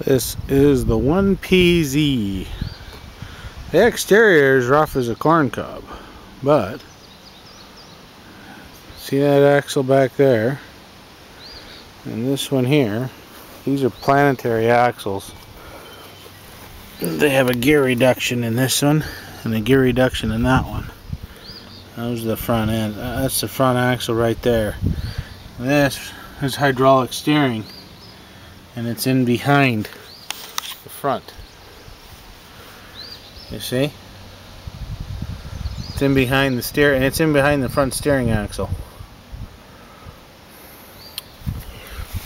This is the 1PZ. The exterior is rough as a corn cob, but see that axle back there? And this one here, these are planetary axles. They have a gear reduction in this one and a gear reduction in that one. Those are the front end. That's the front axle right there. This is hydraulic steering, and it's in behind the front. You see? It's in behind the steer, and it's in behind the front steering axle.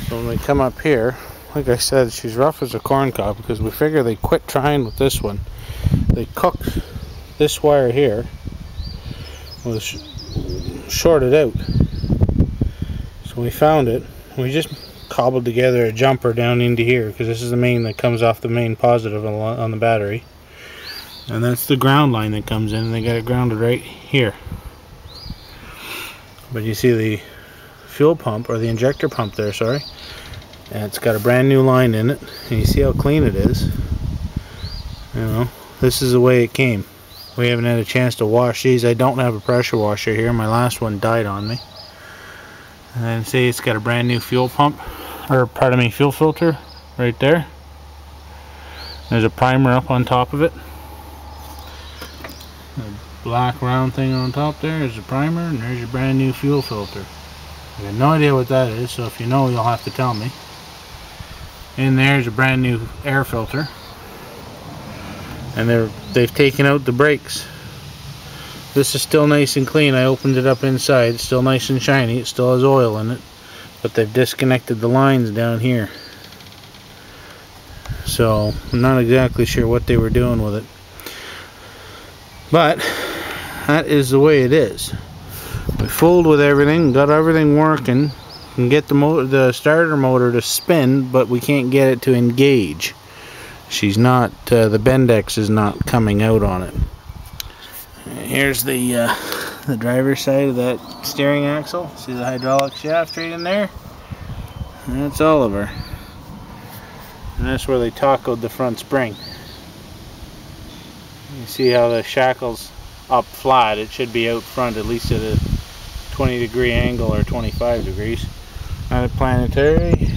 So when we come up here, like I said, she's rough as a corn cob because we figure they quit trying with this one. They cooked this wire here, was shorted out. So we found it. We just cobbled together a jumper down into here because this is the main that comes off the main positive on the battery. And that's the ground line that comes in, and they got it grounded right here. But you see the fuel pump, or the injector pump there, sorry. And it's got a brand new line in it. And you see how clean it is. You know, this is the way it came. We haven't had a chance to wash these. I don't have a pressure washer here. My last one died on me. And then see, it's got a brand new fuel pump, or pardon me, fuel filter right there. There's a primer up on top of it. A black round thing on top there is a primer, and there's your brand new fuel filter. I have no idea what that is, so if you know, you'll have to tell me. And there's a brand new air filter. And they've taken out the brakes. This is still nice and clean. I opened it up inside. It's still nice and shiny. It still has oil in it. But they've disconnected the lines down here. So I'm not exactly sure what they were doing with it. But that is the way it is. We fooled with everything, got everything working, and get the starter motor to spin, but we can't get it to engage. She's not, the Bendex is not coming out on it. Here's the driver's side of that steering axle. See the hydraulic shaft right in there? And that's Oliver. And that's where they tacoed the front spring. You see how the shackle's up flat. It should be out front at least at a 20-degree angle or 25 degrees. Another planetary.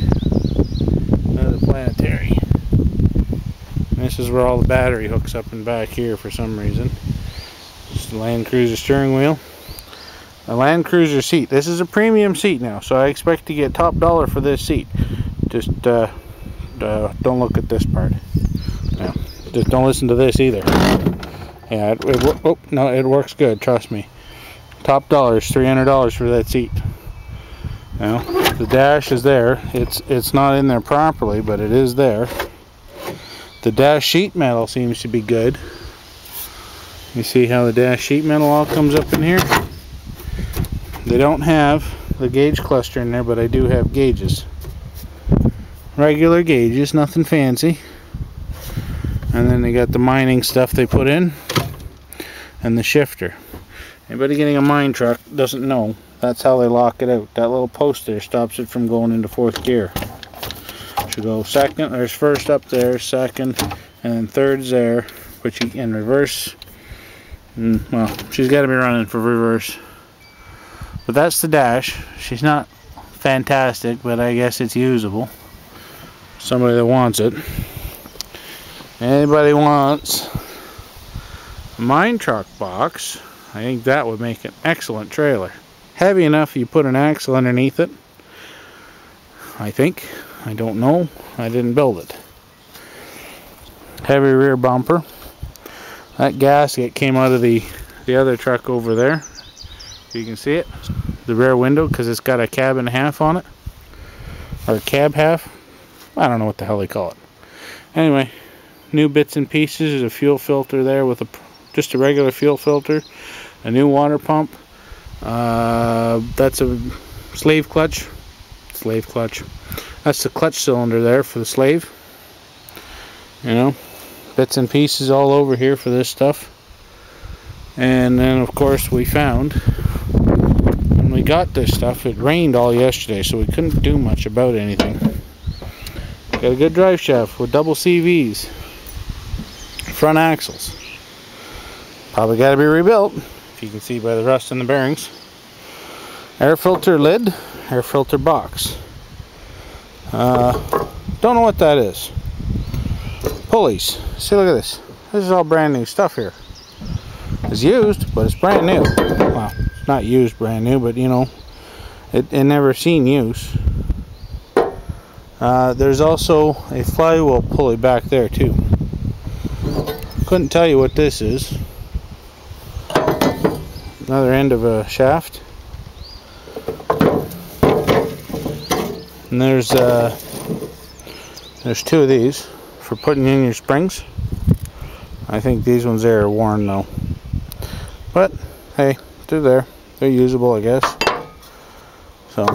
Another planetary. And this is where all the battery hooks up and back here for some reason. Just the Land Cruiser steering wheel. A Land Cruiser seat. This is a premium seat now, so I expect to get top dollar for this seat. Just don't look at this part. No, just don't listen to this either. Yeah, it works good, trust me. Top dollar is $300 for that seat. Now, the dash is there. It's not in there properly, but it is there. The dash sheet metal seems to be good. You see how the dash sheet metal all comes up in here? They don't have the gauge cluster in there, but I do have gauges. Regular gauges, nothing fancy. And then they got the mining stuff they put in, and the shifter. Anybody getting a mine truck doesn't know, that's how they lock it out. That little post there stops it from going into fourth gear. Should go second, there's first up there, second, and then third's there, which you can reverse. Well, she's got to be running for reverse. But that's the dash. She's not fantastic, but I guess it's usable. Somebody that wants it. Anybody wants a mine truck box, I think that would make an excellent trailer. Heavy enough you put an axle underneath it, I think. I don't know. I didn't build it. Heavy rear bumper. That gasket came out of the other truck over there. You can see it. The rear window, because it's got a cab and a half on it. Or a cab half. I don't know what the hell they call it. Anyway, new bits and pieces. There's a fuel filter there with just a regular fuel filter. A new water pump. That's a slave clutch. Slave clutch. That's the clutch cylinder there for the slave. You know, bits and pieces all over here for this stuff. And then of course we found, when we got this stuff, it rained all yesterday, so we couldn't do much about anything. Got a good drive shaft with double CVs. Front axles. Probably got to be rebuilt, if you can see by the rust in the bearings. Air filter lid, air filter box. Don't know what that is. Pulleys. See, look at this. This is all brand new stuff here. It's used, but it's brand new. Well, it's not used brand new, but you know, it never seen use. There's also a flywheel pulley back there too. Couldn't tell you what this is. Another end of a shaft. And there's two of these for putting in your springs. I think these ones there are worn though. But hey, they're there. They're usable, I guess. So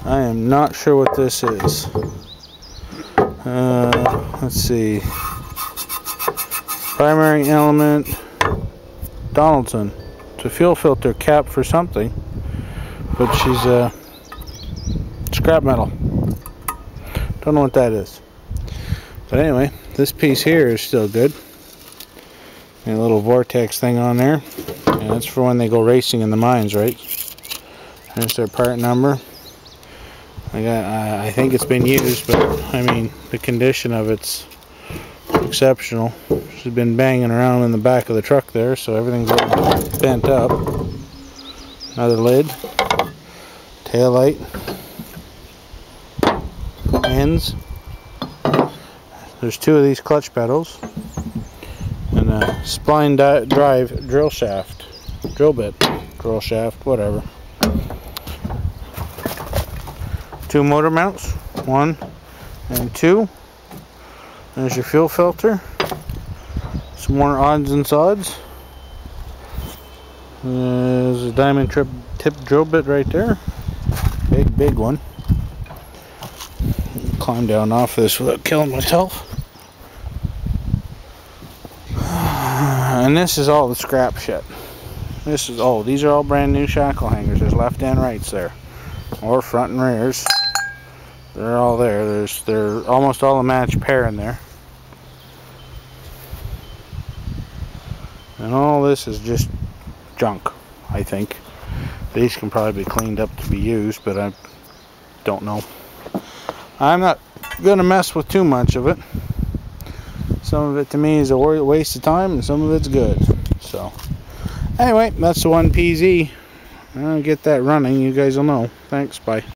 I am not sure what this is. Let's see. Primary element Donaldson. It's a fuel filter cap for something, but she's scrap metal. Don't know what that is. But anyway, this piece here is still good. And a little vortex thing on there. And that's for when they go racing in the mines, right? There's their part number. I think it's been used, but I mean, the condition of it's exceptional. She's been banging around in the back of the truck there, so everything's all bent up. Another lid. Tail light. Ends. There's two of these clutch pedals and a spline drive drill shaft, drill bit, drill shaft, whatever. Two motor mounts, 1 and 2. There's your fuel filter. Some more odds and sods. There's a diamond tip drill bit right there. Big one. Climb down off this without killing myself. And this is all the scrap shit. This is these are all brand new shackle hangers. There's left and rights there, or front and rears. They're all there. They're almost all a match pair in there. And all this is just junk, I think. These can probably be cleaned up to be used, but I don't know. I'm not gonna mess with too much of it. Some of it to me is a waste of time, and some of it's good. So anyway, that's the 1PZ. I'll get that running. You guys will know. Thanks. Bye.